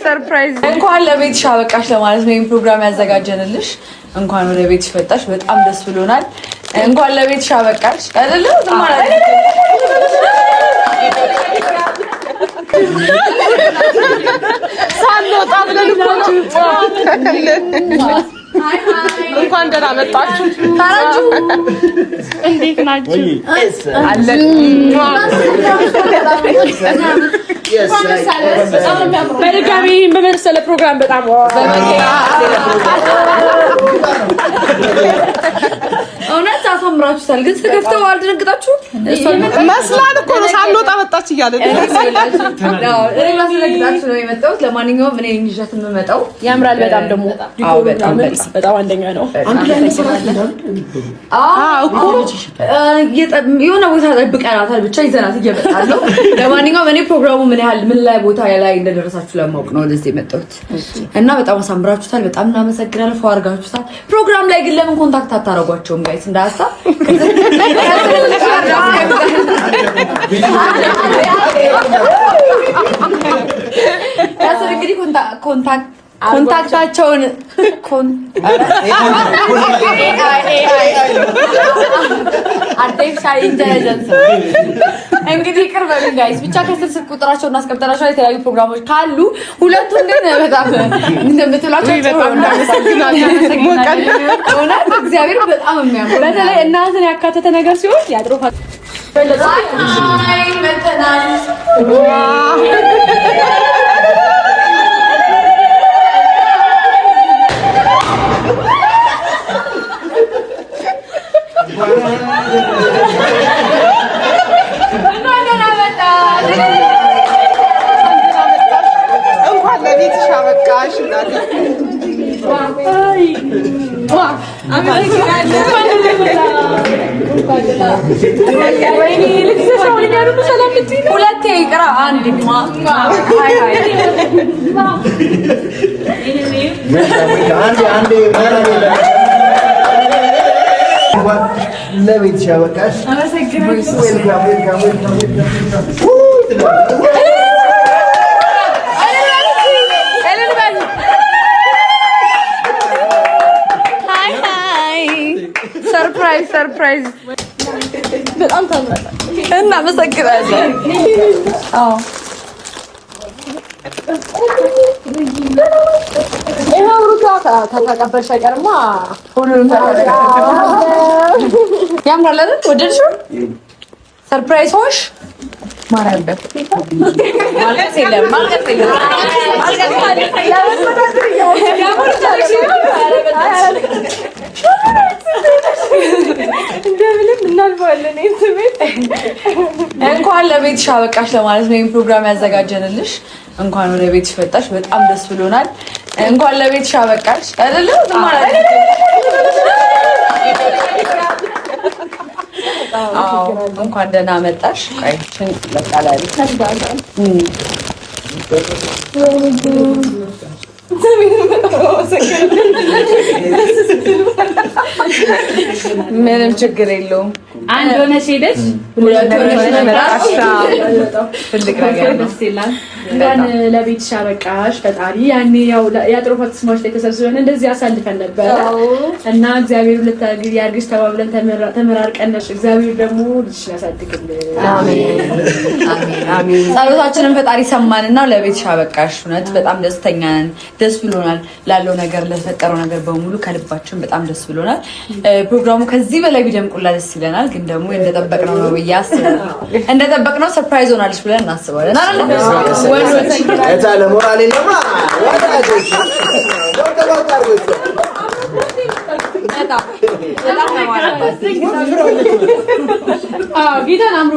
ሰርፕራይዝ እንኳን ለቤትሽ አበቃሽ ለማለት ነው ፕሮግራም ያዘጋጀንልሽ። እንኳን ወደ ቤትሽ መጣሽ፣ በጣም ደስ ብሎናል። እንኳን ለቤትሽ አበቃሽ አይደለ? ሳንወጣ ብለን እንኳን ደህና መጣችሁ። ታራችሁ እንዴት ናችሁ? አለን በድጋሚ በመሰለ ፕሮግራም በጣም እውነት አሳምራችሁታል። ግን ስትከፍተው አልደነግጣችሁ? መስላን እኮ ነው ሳንወጣ መጣች እያለ ስለግጣችሁ ነው የመጣሁት። ለማንኛውም እኔ ይዣት የምመጣው ያምራል በጣም ደግሞ በጣም አንደኛ ነው። እኮ የሆነ ቦታ ጠብቀናታል፣ ብቻ ይዘናት እየመጣን ነው። ለማንኛውም እኔ ፕሮግራሙ ምን ላይ ቦታ ላይ እንደደረሳችሁ ለማወቅ ነው ወደዚህ የመጣሁት እና በጣም አሳምራችሁታል። በጣም እናመሰግናለን። ፏ አድርጋችሁታል። ፕሮግራም ላይ ግን ለምን ኮንታክት አታረጓቸውም ጋይስ? እንዳያሳ እንግዲህ ኮንታክታቸውን አርቲፊሻል ኢንተለጀንስ እንግዲህ ቅርብ ጋይስ ብቻ ከስልክ ቁጥራቸው እናስቀምጠናቸው። የተለያዩ ፕሮግራሞች ካሉ ሁለቱን ግን በጣም እንደምትላቸው እግዚአብሔር በጣም የሚያምሩ በተለይ እናትን ያካተተ ነገር ሲሆን ያጥሮፋል። እንኳን ለቤትሽ አበቃሽ። ሁለቴ ይቅራ አንድ ለቤትሽ አበቃሽ። ሰርፕራይዝ በጣም ታምራለች። እናመሰግናለን። ከተቀበልሽ አይቀርማ ሁሉንም ያምራል አይደል? ወደድሽው? ሰርፕራይዝ ሆሽ ማርያም ማልቀስ የለም ማልቀስ የለም። እንኳን ለቤትሽ አበቃሽ ለማለት ነው ፕሮግራም ያዘጋጀንልሽ። እንኳን ወደ ቤትሽ መጣሽ፣ በጣም ደስ ብሎናል። እንኳን ለቤትሽ አበቃሽ አይደለ? እንኳን ደህና መጣሽ። ቆይሽን ለቃላል ምንም ችግር የለውም። አንድ ሆነሽ ሄደሽ ሁለት ሆነሽ መጣሽ። ትልቅ ነገር ደስ ይላል። እንኳን ለቤትሽ አበቃሽ። ፈጣሪ ያኔ ያው ያጥሮፋት ስማሽ ላይ ተሰብስበን እንደዚህ አሳልፈን ነበር እና እግዚአብሔር ለታግሪ ያርግሽ ተባብለን ተመራርቀንሽ እግዚአብሔር ደግሞ ልጅሽ ያሳድግልን። አሜን አሜን። ጸሎታችንን ፈጣሪ ሰማንና ለቤትሽ አበቃሽ። እውነት በጣም ደስተኛ ነን፣ ደስ ብሎናል። ላለው ነገር ለተፈጠረው ነገር በሙሉ ከልባችን በጣም ደስ ብሎናል። ፕሮግራሙ ከዚህ በላይ ቢደምቁላ ደስ ይለናል። ግን ደግሞ እንደጠበቅነው ነው ብዬ አስባለሁ። እንደጠበቅነው ሰርፕራይዝ ሆናለች ብለን እናስባለን። ወንዶች እታ ለሞራል የለማ ወዳጆች ጌታን አምሮ